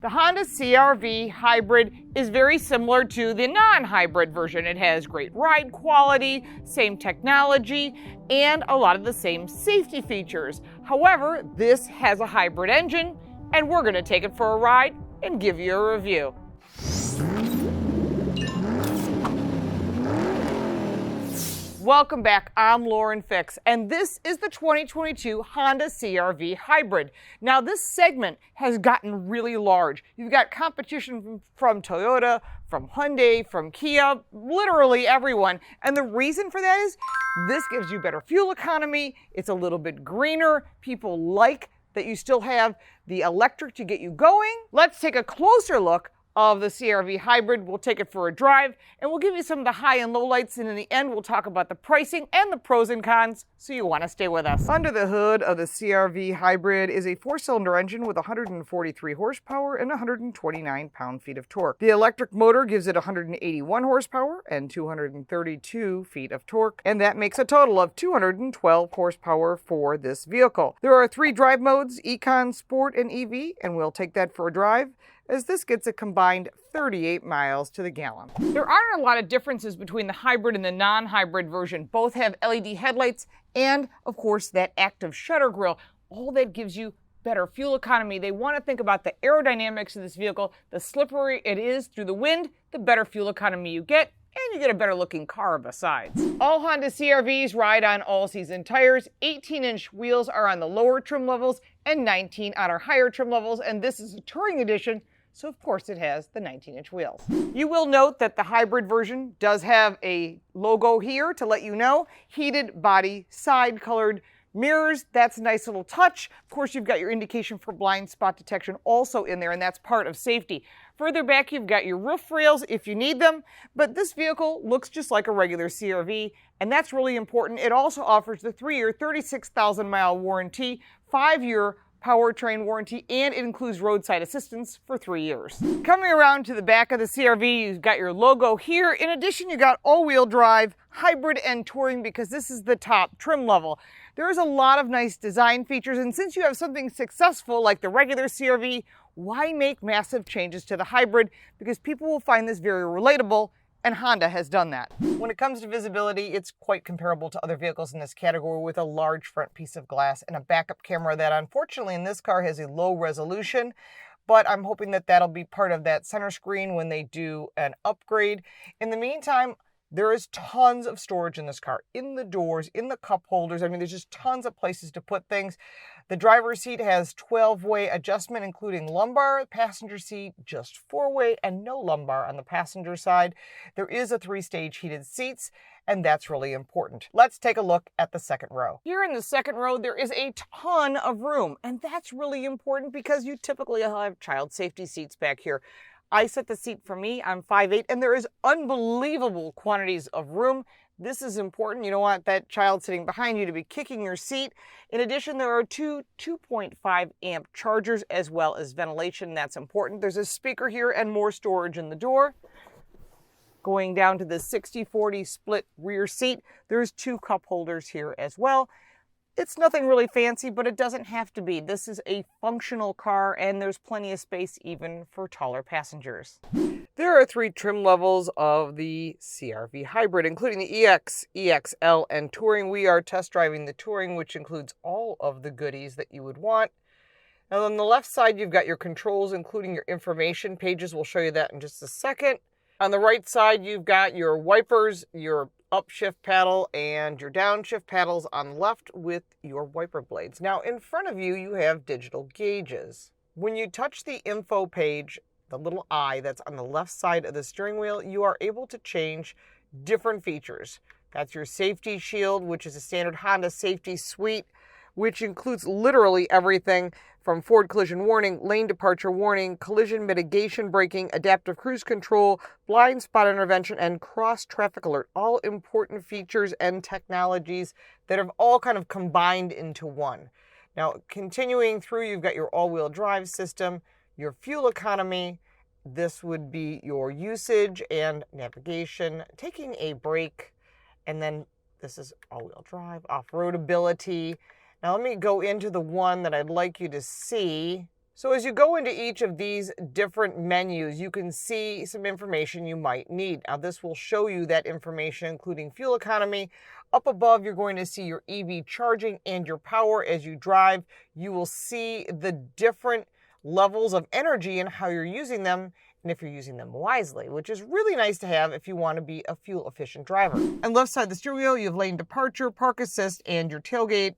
The Honda CR-V Hybrid is very similar to the non-hybrid version. It has great ride quality, same technology, and a lot of the same safety features. However, this has a hybrid engine, and we're going to take it for a ride and give you a review. Welcome back, I'm Lauren Fix, and this is the 2022 Honda CR-V Hybrid. Now this segment has gotten really large. You've got competition from Toyota, from Hyundai, from Kia, literally everyone. And the reason for that is this gives you better fuel economy, it's a little bit greener, people like that you still have the electric to get you going. Let's take a closer look of the CR-V Hybrid. We'll take it for a drive, and we'll give you some of the high and low lights, and in the end, we'll talk about the pricing and the pros and cons, so you want to stay with us. Under the hood of the CR-V Hybrid is a 4-cylinder engine with 143 horsepower and 129 pound-feet of torque. The electric motor gives it 181 horsepower and 232 feet of torque, and that makes a total of 212 horsepower for this vehicle. There are 3 drive modes, Econ, Sport, and EV, and we'll take that for a drive, as this gets a combined 38 miles to the gallon. There aren't a lot of differences between the hybrid and the non-hybrid version. Both have LED headlights and, of course, that active shutter grille. All that gives you better fuel economy. They want to think about the aerodynamics of this vehicle. The slipperier it is through the wind, the better fuel economy you get, and you get a better looking car besides. All Honda CR-Vs ride on all-season tires. 18-inch wheels are on the lower trim levels and 19 on our higher trim levels, and this is a touring edition, so of course it has the 19-inch wheels. You will note that the hybrid version does have a logo here to let you know. Heated body, side colored mirrors, that's a nice little touch. Of course, you've got your indication for blind spot detection also in there, and that's part of safety. Further back, you've got your roof rails if you need them, but this vehicle looks just like a regular CR-V, and that's really important. It also offers the 3-year, 36,000-mile warranty, 5-year powertrain warranty, and it includes roadside assistance for 3 years. Coming around to the back of the CR-V, you've got your logo here. In addition, you got all-wheel drive, hybrid, and touring, because this is the top trim level. There is a lot of nice design features, and since you have something successful like the regular CR-V, why make massive changes to the hybrid? Because people will find this very relatable, and Honda has done that. When it comes to visibility, it's quite comparable to other vehicles in this category, with a large front piece of glass and a backup camera that unfortunately in this car has a low resolution, but I'm hoping that that'll be part of that center screen when they do an upgrade. In the meantime, there is tons of storage in this car, in the doors, in the cup holders. I mean, there's just tons of places to put things. The driver's seat has 12-way adjustment, including lumbar. Passenger seat, just 4-way and no lumbar on the passenger side. There is a 3-stage heated seats, and that's really important. Let's take a look at the second row. Here in the second row, there is a ton of room, and that's really important because you typically have child safety seats back here. I set the seat for me, I'm 5'8", and there is unbelievable quantities of room. This is important. You don't want that child sitting behind you to be kicking your seat. In addition, there are 2 2.5 amp chargers as well as ventilation. That's important. There's a speaker here and more storage in the door. Going down to the 60-40 split rear seat, there's 2 cup holders here as well. It's nothing really fancy, but it doesn't have to be. This is a functional car, and there's plenty of space even for taller passengers. There are 3 trim levels of the CR-V Hybrid, including the EX, EXL, and Touring. We are test driving the Touring, which includes all of the goodies that you would want. Now on the left side, you've got your controls, including your information pages. We'll show you that in just a second. On the right side, you've got your wipers, your upshift paddle, and your downshift paddles on the left with your wiper blades. Now in front of you, you have digital gauges. When you touch the info page, the little eye that's on the left side of the steering wheel, you are able to change different features. That's your safety shield, which is a standard Honda safety suite, which includes literally everything from forward collision warning, lane departure warning, collision mitigation braking, adaptive cruise control, blind spot intervention, and cross traffic alert. All important features and technologies that have all kind of combined into one. Now, continuing through, you've got your all-wheel drive system, your fuel economy. This would be your usage and navigation, taking a break, and then this is all-wheel drive, off-road ability. Now let me go into the one that I'd like you to see So as you go into each of these different menus, you can see some information you might need. Now this will show you that information, including fuel economy. Up above, you're going to see your EV charging and your power as you drive. You will see the different levels of energy and how you're using them, and if you're using them wisely, which is really nice to have if you want to be a fuel efficient driver. On the left side of the steering wheel, you have lane departure, park assist, and your tailgate.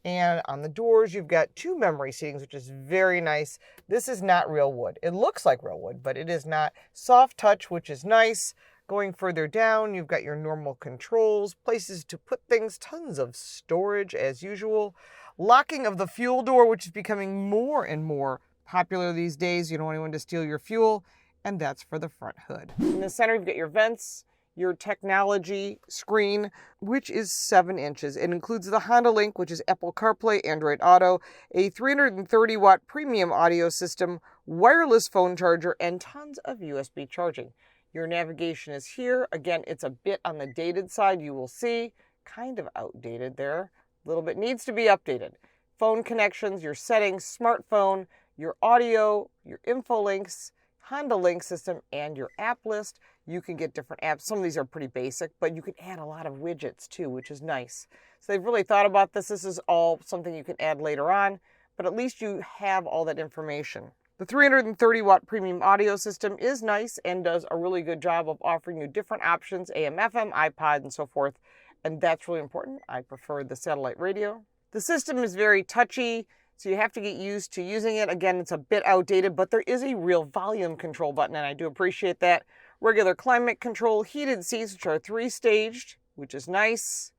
And on the doors, you've got 2 memory seatings, which is very nice. This is not real wood. It looks like real wood, but it is not. Soft touch, which is nice. Going further down, you've got your normal controls, places to put things, tons of storage as usual. Locking of the fuel door, which is becoming more and more popular these days. You don't want anyone to steal your fuel, and that's for the front hood. In the center, you've got your vents, your technology screen, which is 7 inches. It includes the Honda Link, which is Apple CarPlay, Android Auto, a 330-watt premium audio system, wireless phone charger, and tons of USB charging. Your navigation is here. Again, it's a bit on the dated side, you will see. Kind of outdated there. A little bit needs to be updated. Phone connections, your settings, smartphone, your audio, your info links, Honda Link system, and your app list. You can get different apps. Some of these are pretty basic, but you can add a lot of widgets too, which is nice. So they've really thought about this. This is all something you can add later on, but at least you have all that information. The 330-watt premium audio system is nice and does a really good job of offering you different options, AM, FM, iPod, and so forth, and that's really important. I prefer the satellite radio. The system is very touchy, so you have to get used to using it. Again, it's a bit outdated, but there is a real volume control button, and I do appreciate that. Regular climate control, heated seats, which are 3-staged, which is nice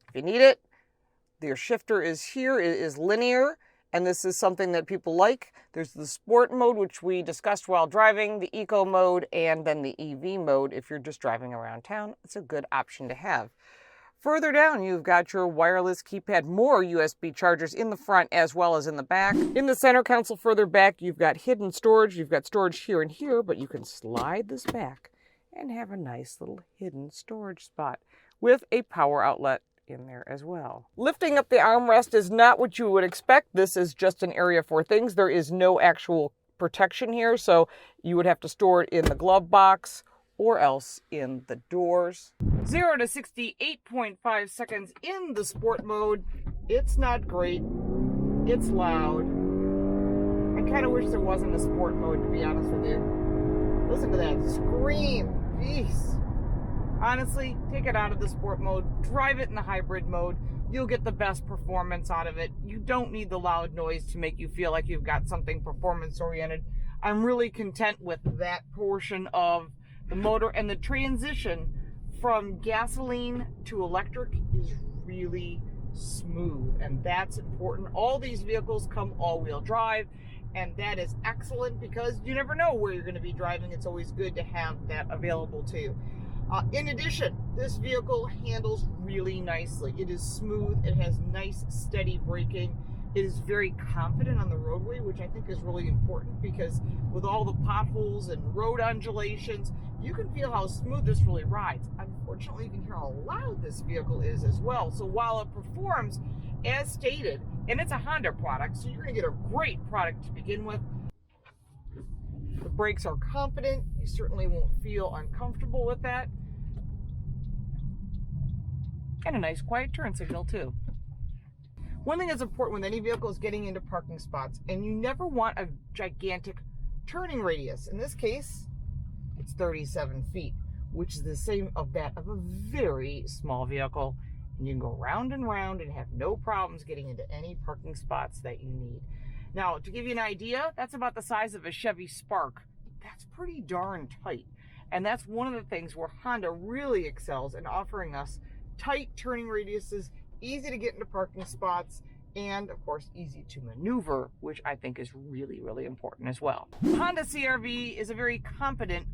if you need it. Your shifter is here. It is linear, and this is something that people like. There's the sport mode, which we discussed while driving, the eco mode, and then the EV mode if you're just driving around town. It's a good option to have. Further down, you've got your wireless keypad, more USB chargers in the front as well as in the back. In the center console further back, you've got hidden storage. You've got storage here and here, but you can slide this back and have a nice little hidden storage spot with a power outlet in there as well. Lifting up the armrest is not what you would expect. This is just an area for things. There is no actual protection here, so you would have to store it in the glove box or else in the doors. 0 to 60, 8.5 seconds in the sport mode. It's not great. It's loud. I kind of wish there wasn't a sport mode, to be honest with you. Listen to that scream. Jeez. Honestly, take it out of the sport mode. Drive it in the hybrid mode. You'll get the best performance out of it. You don't need the loud noise to make you feel like you've got something performance-oriented. I'm really content with that portion of the motor, and the transition from gasoline to electric is really smooth, and that's important. All these vehicles come all-wheel drive, and that is excellent because you never know where you're going to be driving. It's always good to have that available to you. In addition, this vehicle handles really nicely. It is smooth. It has nice, steady braking. It is very confident on the roadway, which I think is really important because with all the potholes and road undulations, you can feel how smooth this really rides. Unfortunately, you can hear how loud this vehicle is as well. So while it performs as stated, and it's a Honda product, so you're going to get a great product to begin with. The brakes are confident. You certainly won't feel uncomfortable with that. And a nice quiet turn signal too. One thing that's important with any vehicle is getting into parking spots, and you never want a gigantic turning radius. In this case, it's 37 feet, which is the same of that of a very small vehicle. And you can go round and round and have no problems getting into any parking spots that you need. Now, to give you an idea, that's about the size of a Chevy Spark. That's pretty darn tight. And that's one of the things where Honda really excels in offering us tight turning radiuses, easy to get into parking spots, and of course easy to maneuver, which I think is really, really important as well. Honda CR-V is a very confident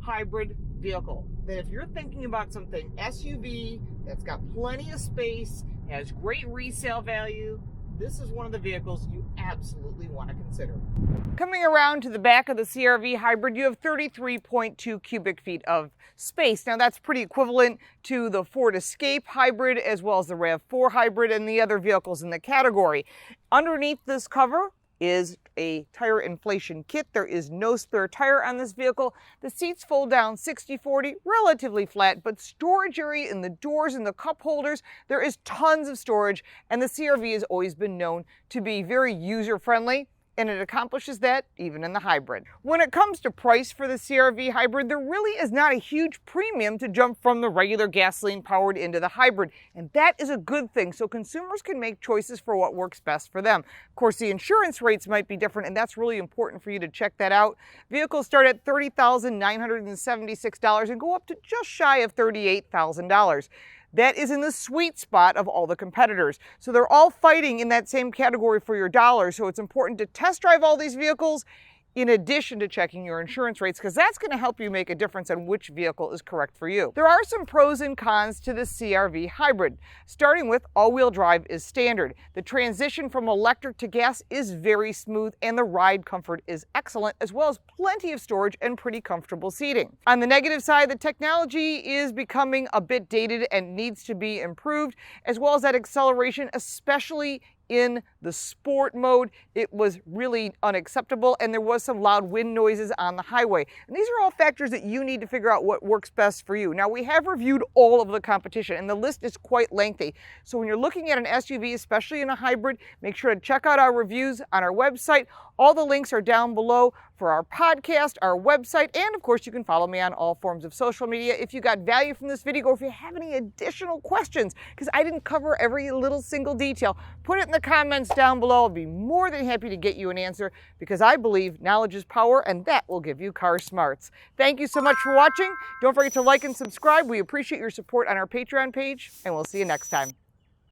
hybrid vehicle that if you're thinking about something SUV that's got plenty of space, has great resale value, this is one of the vehicles you absolutely want to consider. Coming around to the back of the CR-V hybrid, you have 33.2 cubic feet of space. Now that's pretty equivalent to the Ford Escape hybrid as well as the RAV4 hybrid and the other vehicles in the category. Underneath this cover is a tire inflation kit. There is no spare tire on this vehicle. The seats fold down 60/40, relatively flat, but storage area in the doors and the cup holders, there is tons of storage, and the CR-V has always been known to be very user-friendly, and it accomplishes that even in the hybrid. When it comes to price for the CR-V hybrid, there really is not a huge premium to jump from the regular gasoline powered into the hybrid, and that is a good thing, so consumers can make choices for what works best for them. Of course, the insurance rates might be different, and that's really important for you to check that out. Vehicles start at $30,976 and go up to just shy of $38,000. That is in the sweet spot of all the competitors. So they're all fighting in that same category for your dollar. So it's important to test drive all these vehicles in addition to checking your insurance rates, because that's going to help you make a difference on which vehicle is correct for you. There are some pros and cons to the CR-V hybrid. Starting with all-wheel drive is standard. The transition from electric to gas is very smooth, and the ride comfort is excellent, as well as plenty of storage and pretty comfortable seating. On the negative side, the technology is becoming a bit dated and needs to be improved, as well as that acceleration, especially in the sport mode. It was really unacceptable, and there was some loud wind noises on the highway. And these are all factors that you need to figure out what works best for you. Now, we have reviewed all of the competition, and the list is quite lengthy. So when you're looking at an SUV, especially in a hybrid, make sure to check out our reviews on our website. All the links are down below for our podcast, our website, and of course you can follow me on all forms of social media. If you got value from this video, or if you have any additional questions, because I didn't cover every little single detail, put it in the comments down below. I'll be more than happy to get you an answer, because I believe knowledge is power, and that will give you car smarts. Thank you so much for watching. Don't forget to like and subscribe. We appreciate your support on our Patreon page, and we'll see you next time.